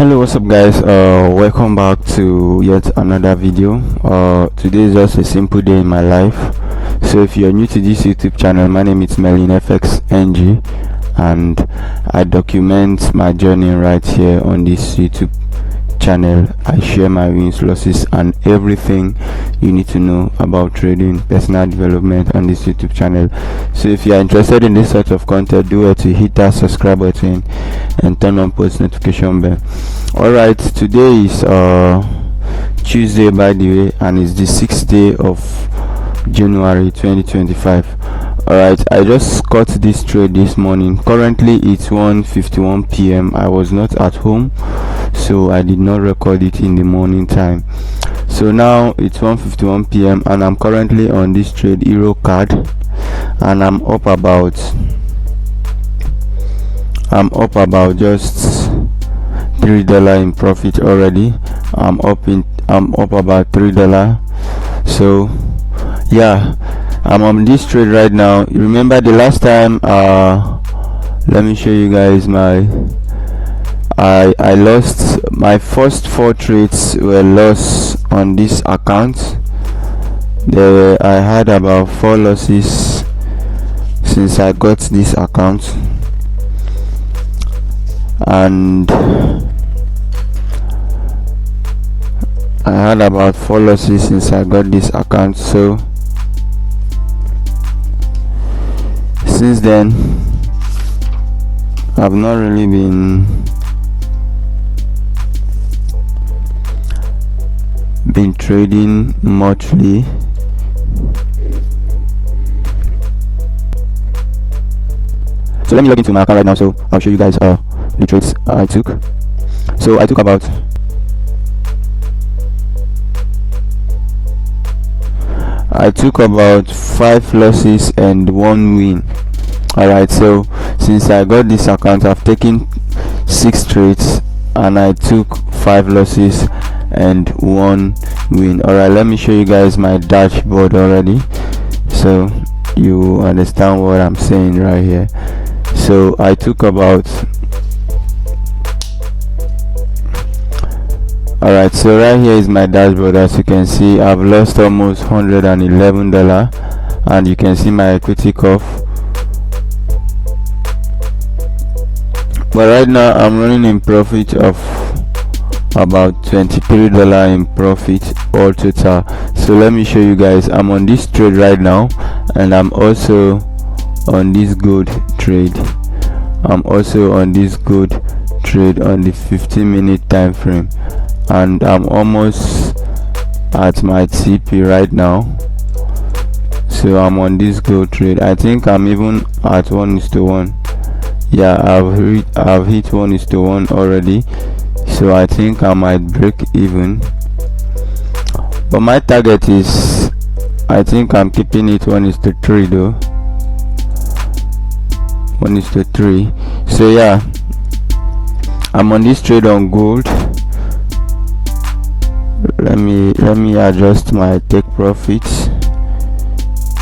Hello, what's up guys? Welcome back to yet another video. Today is just a simple day in my life. So if you're new to this YouTube channel, my name is MerlinFxng and I document my journey right here on this YouTube channel. I share my wins, losses and everything you need to know about trading, personal development on this YouTube channel. So if you are interested in this sort of content, do it to hit that subscribe button and turn on post notification bell. Alright, today is Tuesday, by the way, and it's the 6th day of January 2025. Alright, I just caught this trade this morning. Currently it's 1:51 p.m. I was not at home, so I did not record it in the morning time. So now it's 1:51 p.m. and I'm currently on this trade Euro card, and I'm up about just $3 in profit already. I'm up about $3. So yeah, I'm on this trade right now. Remember the last time, let me show you guys I lost my first 4 trades were lost on this account. I had about 4 losses since I got this account, and I had about 4 losses since I got this account. So since then I've not really been trading muchly. So let me log into my account right now, so I'll show you guys the trades I took. So I took about 5 losses and 1 win. Alright, so since I got this account, I've taken 6 trades and I took 5 losses and 1 win. Alright, let me show you guys my dashboard already, so you understand what I'm saying right here. So I took about alright, so right here is my dashboard. As you can see, I've lost almost $111, and you can see my equity curve. But right now I'm running in profit of about $23 in profit all total. So let me show you guys. I'm on this trade right now, and I'm also on this gold trade. I'm also on this gold trade on the 15-minute time frame, and I'm almost at my TP right now. So I'm on this gold trade. I think I'm even at 1:1. Yeah, I've hit 1:1 already, so I think I might break even, but my target is, I think I'm keeping it 1:3 though. 1:3. So yeah, I'm on this trade on gold. Let me adjust my take profits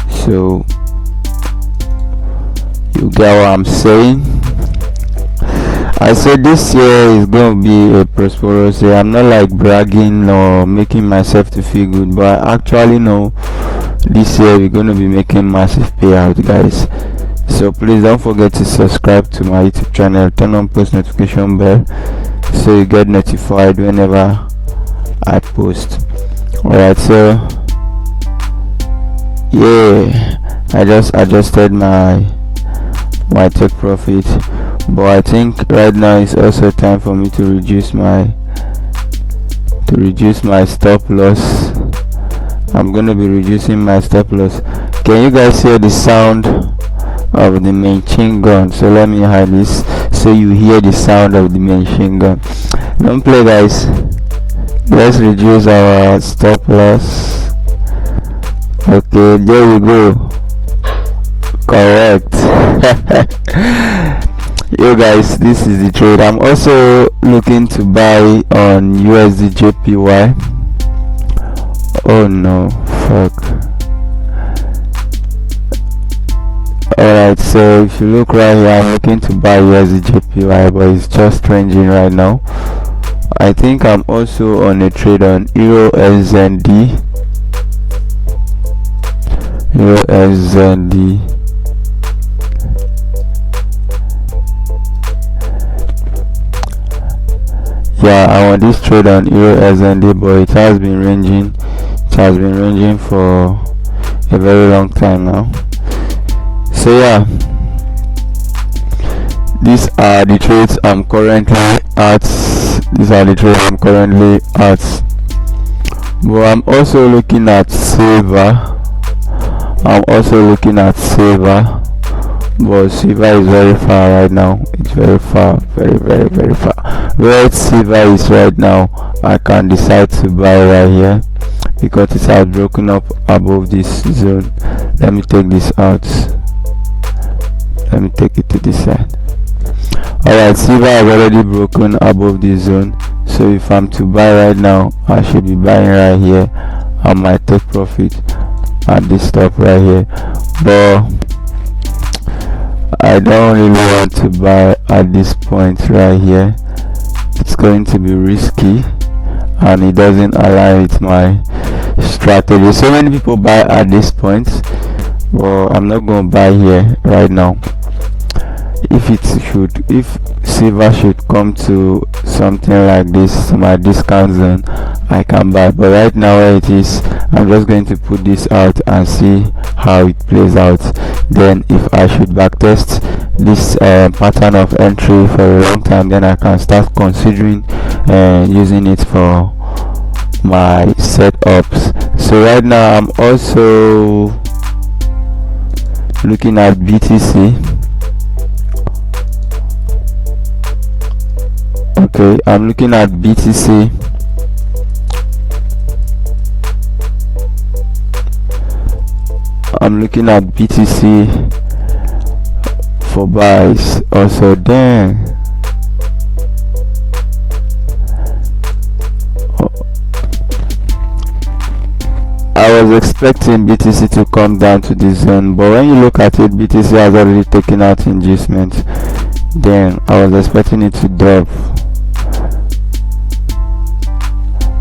so you get what I'm saying. I said this year is going to be a prosperous year. I'm not like bragging or making myself to feel good, but I actually know this year we're going to be making massive payout, guys. So please don't forget to subscribe to my YouTube channel, turn on post notification bell so you get notified whenever I post. Alright, so yeah, I just adjusted my take profit, but I think right now it's also time for me to reduce my stop loss. I'm gonna be reducing my stop loss. Can you guys hear the sound of the machine gun? So let me hide this so you hear the sound of the machine gun. Don't play, guys. Let's reduce our stop loss. Okay, there we go. Correct. Yo guys, this is the trade. I'm also looking to buy on USD JPY. Oh no, fuck. Alright, so if you look right here, I'm looking to buy USD JPY, but it's just ranging right now. I think I'm also on a trade on Euro SND. Euro SND. Yeah, I'm on this trade on Euro SND, but it has been ranging. It has been ranging for a very long time now. So yeah, these are the trades I'm currently at. But I'm also looking at silver. But silver is very far right now. It's very far, very far. Where silver is right now, I can decide to buy right here because it has broken up above this zone. Let me take this out. Let me take it to this side. Alright, silver has already broken above this zone, so if I'm to buy right now, I should be buying right here. I might take profit at this stop right here, but I don't really want to buy at this point right here. It's going to be risky and it doesn't align with my strategy. So many people buy at this point, but I'm not going to buy here right now. If silver should come to something like this, my discount zone, I can buy, but right now where it is, I'm just going to put this out and see how it plays out. Then if I should backtest this pattern of entry for a long time, then I can start considering using it for my setups. So right now I'm also looking at BTC. Okay, I'm looking at BTC. For buys also. Then I was expecting BTC to come down to this zone, but when you look at it, BTC has already taken out inducement. Then I was expecting it to drop.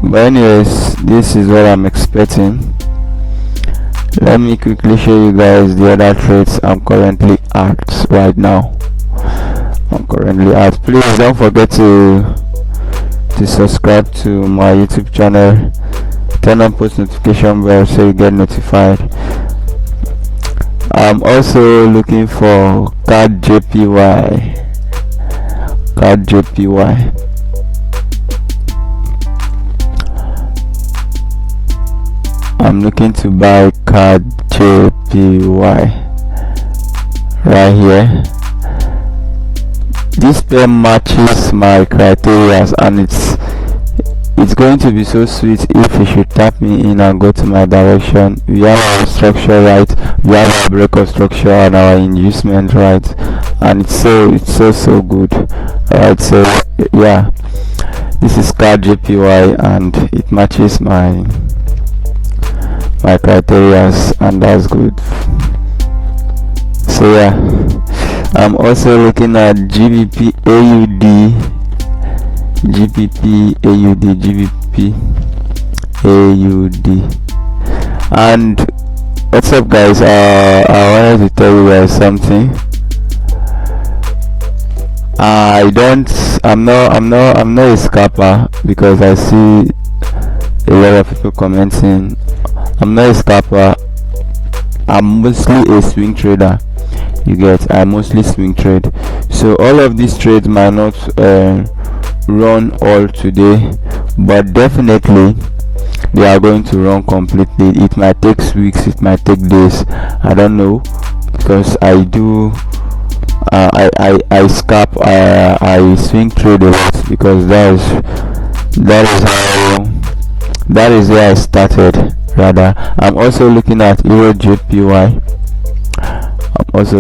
But anyways, this is what I'm expecting. Let me quickly show you guys the other trades I'm currently at right now. Please don't forget to subscribe to my YouTube channel. Turn on post notification bell so you get notified. I'm also looking for CAD JPY. I'm looking to buy CAD JPY right here. This pair matches my criteria, and it's going to be so sweet if you should tap me in and go to my direction. We have our structure right, we have our break of structure and our inducement right, and it's so good. Alright, so yeah, this is CAD JPY and it matches my criteria, and that's good. So yeah, I'm also looking at GBP AUD, and what's up guys, I wanted to tell you guys something. I'm not a scalper, because I see a lot of people commenting. I'm not a scalper, I'm mostly a swing trader. I mostly swing trade, so all of these trades might not run all today, but definitely they are going to run completely. It might take weeks, it might take days, I don't know, because I do I scalp, I swing trade a lot, because that is where I started. Rather, I'm also looking at Euro JPY. Let's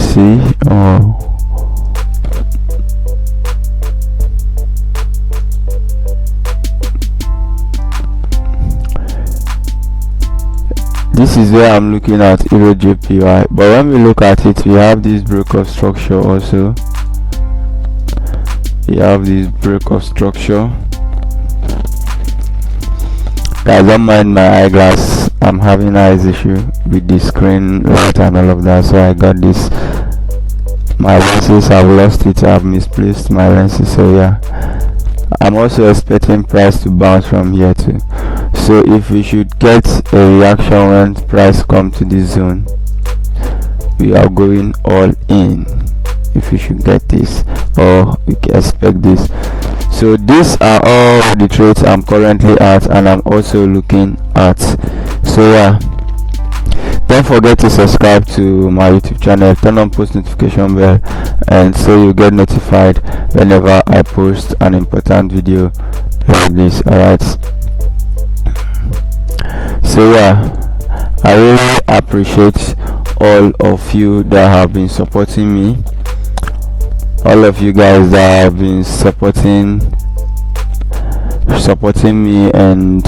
see. this is where I'm looking at Euro JPY. But when we look at it, we have this break of structure also. We have this break of structure. Guys, don't mind my eyeglass. I'm having eyes issue with the screen light and all of that, so I got this. My lenses, I've lost it. I've misplaced my lenses, so yeah. I'm also expecting price to bounce from here too. So if we should get a reaction when price come to this zone, we are going all in. If we should get this, or we can expect this. So these are all the trades I'm currently at, and I'm also looking at. So yeah, don't forget to subscribe to my YouTube channel, turn on post notification bell, and so you get notified whenever I post an important video like this. Alright, so yeah, I really appreciate all of you that have been supporting me, all of you guys that have been supporting me and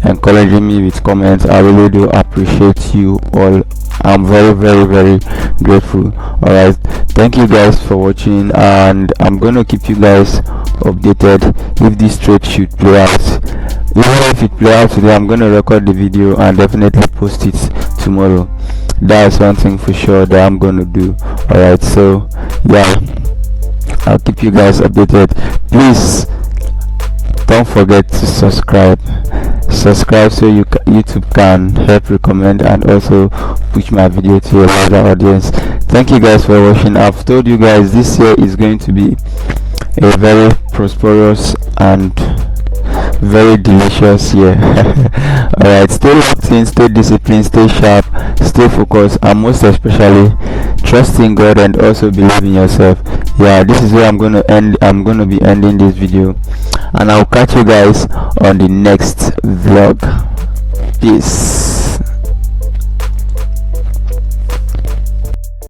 encouraging me with comments. I really do appreciate you all. I'm very grateful. Alright, thank you guys for watching, and I'm gonna keep you guys updated if this trade should play out. Even if it play out today, I'm gonna record the video and definitely post it tomorrow. That's one thing for sure that I'm gonna do. Alright, so yeah, I'll keep you guys updated. Please don't forget to subscribe so YouTube can help recommend and also push my video to a larger audience. Thank you guys for watching. I've told you guys this year is going to be a very prosperous and very delicious year. Alright, stay locked in, stay disciplined, stay sharp, stay focused, and most especially trust in God and also believe in yourself. Yeah, this is where I'm gonna be ending this video, and I'll catch you guys on the next vlog. Peace.